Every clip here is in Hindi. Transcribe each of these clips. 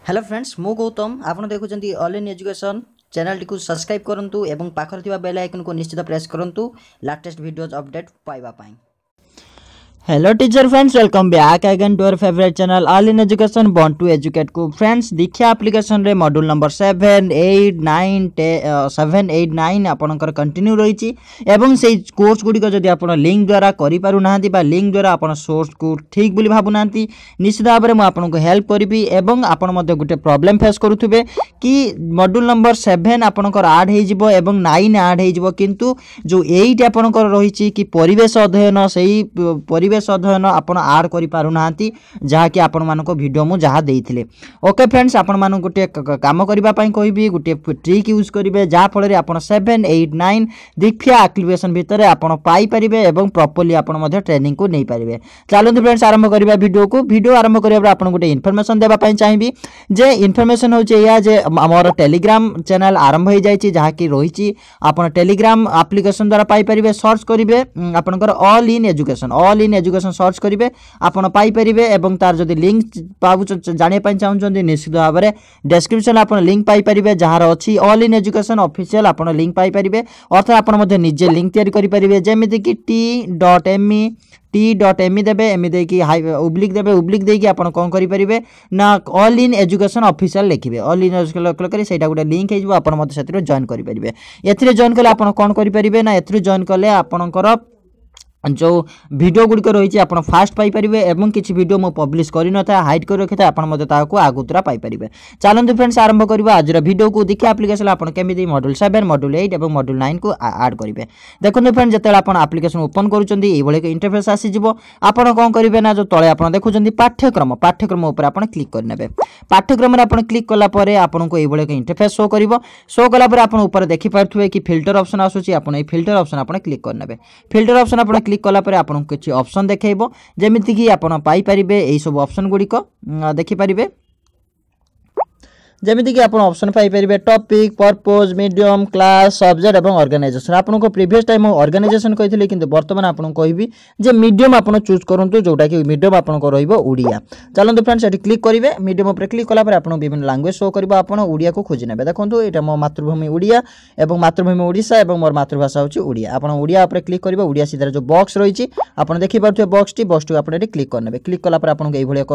हेलो फ्रेंड्स मु गौतम आपन देखुचंती ऑल इन एजुकेशन चैनल टी को सब्सक्राइब करंतु एवं पाखर थिबा बेल आइकन को निश्चित प्रेस करंतु लेटेस्ट वीडियोस अपडेट पाइबा पाई। Hello teacher friends, welcome back again to our favourite channel all in education bound to educate को। फ्रेंड्स दीक्षा एप्लिकेशन रे मॉड्यूल नंबर 7 8 9 7 8 9 आपनकर कंटिन्यू रही एवं से कोर्स गुड़िक जदि आप लिंक द्वारा करि पारु नाहंती बा लिंक द्वारा आप सोर्स को ठीक बोली भाबु नाहंती निश्चित भाव में मु आपनको हेल्प करिवि एवं आपण मध्ये गुटे प्रॉब्लम फेस करूथुबे कि मॉड्यूल नंबर 7 आपनकर ऐड हे जिवो एवं 9 ऐड हे जिवो किंतु जो 8 आपनकर रही कि परिवेश अध्ययन सही परिवेश अध्ययन आपण ऐड करि पारु नाहंती जहा कि आपण मानको वीडियो मु जहा देइथिले। ओके फ्रेंड्स आपण मानको गुटे काम करिबा पई कहिबी गुटे ट्रिक यूज करिवे जहा फल रे आपण 7 8 9 दीक्षा एप्लिकेशन भितर आपण पाई परिबे एवं प्रॉपर्ली आपण मध्ये ट्रेनिंग को नै परिबे। चलंतु फ्रेंड्स आरंभ करिबा वीडियो आरंभ करिबा आपण गुटे इन्फॉर्मेशन देबा पई चाहिबी जे इन्फॉर्मेशन होचे या जे हमर टेलीग्राम चैनल आरंभ हो जायछि जहा कि रहिछि आपण टेलीग्राम एप्लिकेशन द्वारा पाई परिबे सर्च करिवे आपनकर ऑल इन एजुकेशन सर्च करिवे आपण पाई परिबे एवं तार जदि लिंक पाबु जाने पई चाहउछन निश्चित भाव में डिस्क्रिप्शन आपण लिंक पाई परिबे जहार अछि ऑल इन एजुकेशन ऑफिशियल आपण लिंक पाई परिबे अर्थात आपण मध्ये निजे लिंक तयारी करि परिबे जेमिति कि t.me देबे एमि दे कि उब्लिक देबे उब्लिक दे कि आपण कोन करि परिबे ना ऑल इन एजुकेशन ऑफिशियल लिखिबे ऑल इन एजुकेशन क्लिक करी सेटा गुटे लिंक हे जिवो आपण मध्ये सेतिर जॉइन करि परिबे। एथिरे जॉइन कले आपण कोन करि परिबे ना एथिरे जॉइन कले आपणकर जो वीडियो गुड़िक रही आप फास्ट पाइपर एवं किसी वीडियो मु पब्लिश करना हाइड कर रखी था आपको आगुतरा पाइपर। चलते फ्रेंड्स आरंभ करवा आज वीडियो को देखिए एप्लिकेशन आप केमी मॉड्यूल 7 मॉड्यूल 8 और मॉड्यूल 9 को ऐड करेंगे। देखो फ्रेंड्स जो आप एप्लिकेशन ओपन करुँच इंटरफेस आसीज आपड़ कौन करेंगे ना जो तले आप देखुं पाठ्यक्रम आप क्लिक करने पाठ्यक्रम आप क्लिक कलापर आपको ये इंटरफेस शो कर शो कलापर आप देखिपे कि फिल्टर ऑप्शन आसूँ आप फिल्टर ऑप्शन आप क्लिक करने फिल्टर ऑप्शन आप क्लिक कला पर आपन किछि ऑप्शन देखैबो जेमिति कि आपन पाई परिबे एई सब ऑप्शन गुडीको देखि परिबे जेमिति कि आपन ऑप्शन पाई परिबे topic purpose medium class subject एवं ऑर्गेनाइजेशन आपन को प्रीवियस टाइम ऑर्गेनाइजेशन कहिथिले किंतु वर्तमान आपन कहबी जे मीडियम आपन चूज करंतु जोटा कि मीडियम आपन को रहइबो उड़िया। चलंतु फ्रेंड्स एटी क्लिक करिवे मीडियम ऊपर क्लिक कला पर आपन विभिन्न लैंग्वेज शो करबो आपन उड़िया को खोजि नेबे। देखंतु एटा मो मातृभूमि उड़िया एवं मातृभूमि ओडिसा एवं मोर मातृभाषा होची उड़िया आपन उड़िया ऊपर क्लिक करिवे उड़िया सीधा जो बॉक्स रहिछि आपन देखि पारथु बॉक्स टी आपन एटी क्लिक करनेबे क्लिक कला पर आपन को एई भली एक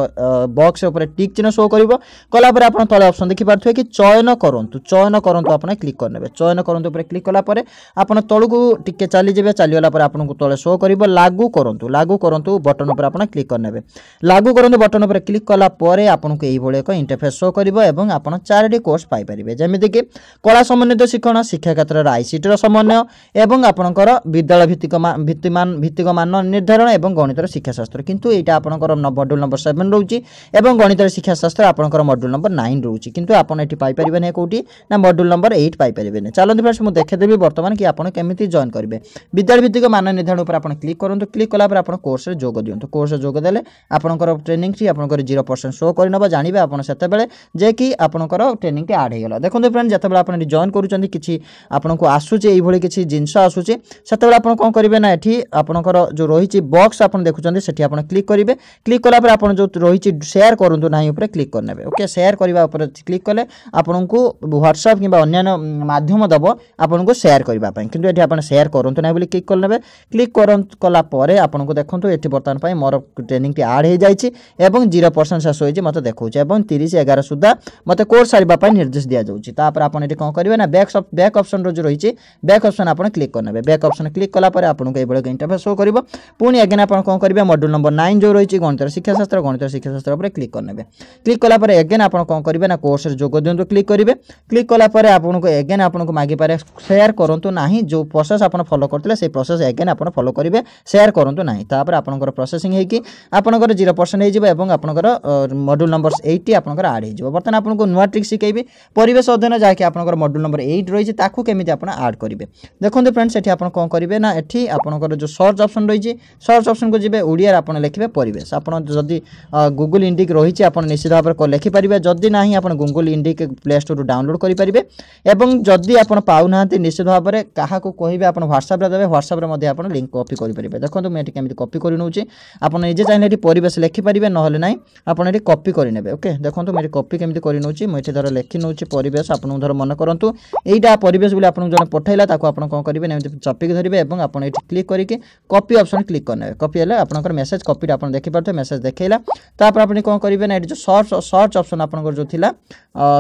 बॉक्स ऊपर टिक चिन्ह शो करबो कला पर आपन तळे ऑप्शन देखि पारथु कि चयन करंतु आपन क्लिक करनेबे चयन करंतु ऊपर क्लिक कला पर आपन तळकु टिके चली जेबे चली गला पर आपन को तळे शो करबो लागू करंतु बटन ऊपर आपन क्लिक करनेबे लागू करंतु बटन ऊपर क्लिक कला पर आपन को एई भली एक इंटरफेस शो करबो एवं आपन चारटी कोर्स पाई परिबे जेमिति कि कला समन्वित शिक्षण शिक्षा क्षेत्र रा आईसीटी रो समन्वय एवं आपनकर विद्यालय भित्तिक मान निर्धारण एवं गणित शिक्षा शास्त्र किंतु एटा आपनकर मॉड्यूल नंबर 7 रहउची एवं गणित शिक्षा शास्त्र आपनकर मॉड्यूल नंबर 9 रहउची किंतु आपन एटी पाई परिबे नै कोठी ना मॉड्यूल नंबर 8 पाई परिबे नै। चलंतु फ्रेंड्स मु देखे देबी वर्तमान कि आपन केमिति जॉइन करिवे विद्यालय भित्तिक मान निर्धारण ऊपर आपन क्लिक करंतु क्लिक कला पर आपन कोर्स रे जोग दियंतु कोर्स रे जोग देले आपनकर ट्रेनिंग टी आपनकर 0% शो करनबा जानिबे आपन सेते बेले जे कि आपनकर ट्रेनिंग टी ऐड हे गेला। देखंतु फ्रेंड्स जते बेले आपन जॉइन करूचंदी किछि आपनको आसुचे एई भली किछि जिंस आसुचे सेते बेले आपन कोन करिवे ना एठी आपनकर जो रहिछि बॉक्स आपन देखुचंदी सेठी आपन क्लिक करिवे क्लिक कला पर आपन जो रहिछि शेयर करंतु नाही ऊपर क्लिक करनेबे। ओके शेयर करबा ऊपर क्लिक कले आपनको व्हाट्सएप किबा अन्य माध्यम दबो आपनको शेयर करबा पई किंतु एठी आपन शेयर करंतु नाही बोली क्लिक करनेबे क्लिक करंतु कला परे आपनको देखंतु एठी वर्तमान पई मोर ट्रेनिंग टी ऐड हे जायछि एवं 0% शेष होइछि मते देखौछि एवं 30/11 सुद्धा मते कोर्स सारिबा पई निर्देश दिया जाउछि। तापर आपन एठी कोन करिवे ना बैक ऑप्शन रो जो रहिछि बैक ऑप्शन आपन क्लिक करनेबे बैक ऑप्शन क्लिक कला परे आपनको एबळे इंटरफेस शो करबो पुनी अगेन आपन कोन करिवे मॉड्यूल नंबर 9 जो रहिछि गणित शिक्षा शास्त्र ऊपर क्लिक करनेबे क्लिक कला परे अगेन आपन कोन करिवे ना कोर्स रे जोग दियंतु क्लिक करिवे क्लिक कला परे आपनको अगेन आपनको मागी पारे शेयर करंतु नाही जो प्रोसेस आपन फॉलो करथिले से प्रोसेस अगेन आपन फॉलो करिवे शेयर करंतु नाही तापर आपनकर प्रोसेसिंग हे कि आपनकर 0% हे जिवो एवं आपनकर मॉड्यूल नंबर 80 आपनकर ऐड हे जिवो। बर्तन आपनको नुवा ट्रिक सिखेबी परिवेश अध्ययन जा कि आपनकर मॉड्यूल नंबर 8 रहिछि ताकू केमिति आपन ऐड करिवे। देखंतु फ्रेंड्स एठी आपन कोन करिवे ना एठी आपनकर जो सर्च ऑप्शन रहिछि सर्च ऑप्शन को जिवे ओडिया आपन लिखिबे परिवेश आपन जदी गूगल इंडिक रहिछि आपन निश्चित भाबरे को लिखि परिबे जदी नाही आपन गुगल इंडी के प्ले स्टोर डाउनलोड करेंगे। एवं जदि आप पाऊना निश्चित भाव में क्या कहे आप व्हाट्सएप देवे व्हाट्सएप आप लिंक कॉपी करेंगे। देखो मुझे केमी कॉपी कर नौची आप निजे चाहिए परिवेश लिखिपारे ना ना आपड़ कॉपी करे। ओके देखो मुझे कॉपी केमी कर नौची मुझे धर लिखि नौची परिवेश आप धर मन करूँ यहीटा परिवेश बोले आपको जन पठाइला आप कौन करेंगे चपिक धरवे और आप क्लिक करके कॉपी ऑप्शन क्लिक करने कॉपी है आपंकर मेसेज कॉपी आप देखिपे मेसेज देखला तापर आप कौन करेंगे ना ये जो सर्च ऑप्शन आपंकर जो थिला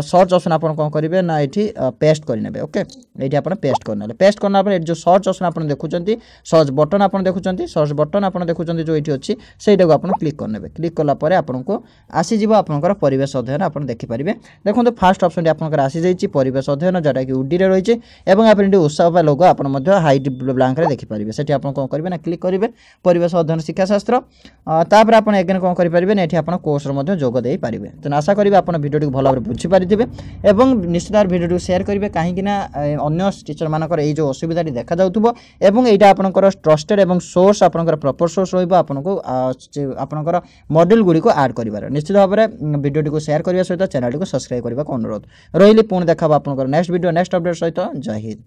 सर्च ऑप्शन आप कौन करेंगे ना ये पेस्ट करने। ओके ये आप पेस्ट करने पेस्ट करना जो सर्च ऑप्शन आप देखुं सर्च बटन आप देखुं सर्च बटन आप देखुं जो ये अच्छी से आप क्लिक करने क्लिक कलापर आपको आसीज आपंकर परिवेश अध्ययन आप देखिपारे। देखो फास्ट ऑप्शन आपंकर आसी जाइए परिवेश अध्ययन जोटा कि उडी रही है और आप उत्साह लोगो आप हाइट ब्लांक देखिपारे से आप कौन करेंगे ना क्लिक करेंगे परिवेश अध्ययन शिक्षाशास्त्र तापर आप एगेन कौन करेंगे ना ये आप कोर्स जोग दे पारे। तो आशा करी आप भिडियो भल भाव बुझीपारे और निश्चित भाव भिडियो शेयर करेंगे कहीं अन्य टीचर मानकर ये जो असुविधा देखा जाऊँ एवं यहाँ आपंकर ट्रस्टेड और सोर्स आपंकर प्रॉपर सोर्स रहा मॉडल गुड़ी को ऐड कर निश्चित भाव में भिडियो को शेयर करने सहित चैनल को सब्सक्राइब करने को अनुरोध रही पुणी देखा आपंकर नेक्स्ट वीडियो नेक्स्ट अपडेट सहित। जय हिंद।